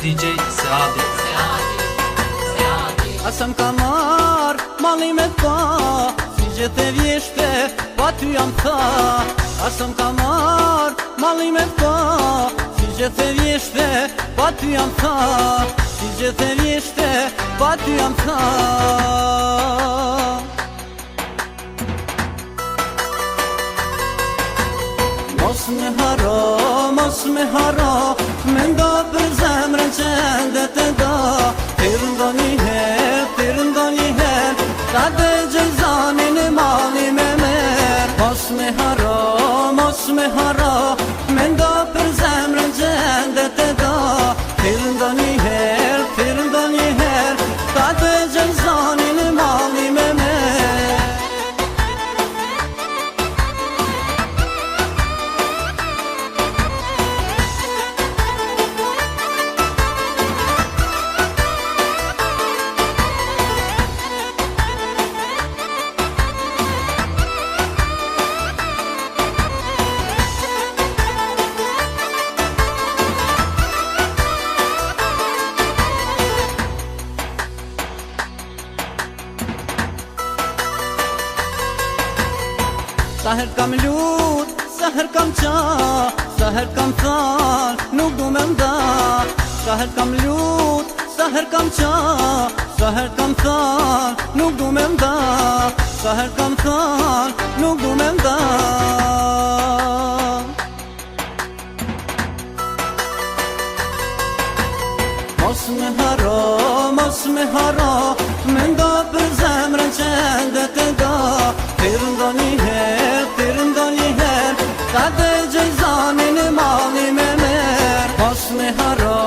DJ Seadi. Asëm ka marr mali me ta, si gjithë e vjeshte, pa ty jam tha. Asëm ka marr mali me ta, si gjithë e vjeshte, pa ty jam tha. Si gjithë e vjeshte, pa ty jam tha. Mos me haro, me ndo për zemrën që endet e da. Thirë ndo një her, ta dhe gjëzanin e mali me mer. Mos me haro, me ndo për zemrën që endet e da. Thirë ndo një her, ta dhe gjëzanin e mali me mer. Sa her kam lut, sa her kam qa, sa her kam than, nuk du me nda. Sa her kam lut, sa her kam qa, sa her kam than, nuk du me nda. Sa her kam than, nuk du me nda. Mos me haro, me ndo për zemrën që endet e da. Thirë ndo një her, ta dhe gjëzanin e mali me mer. Mos me haro,